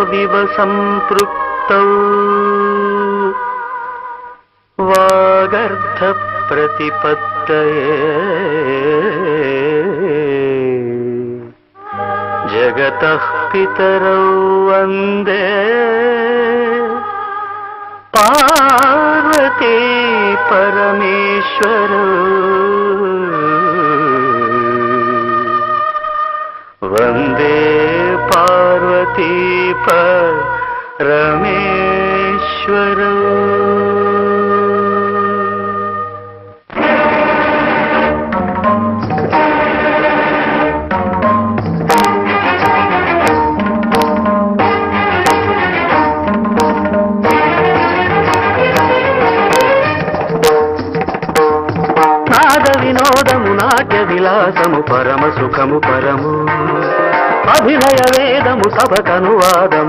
विव संपृक्तौ वागर्थप्रतिपत्तये जगतः पितरौ वन्दे पार्वती परमेश्वरौ वन्दे पार्वती परमेश्वरौ। नाद विनोदमु नाट्य विलासमु परम सुखमु परमु अभिनय वेदमु सबकनुवादमु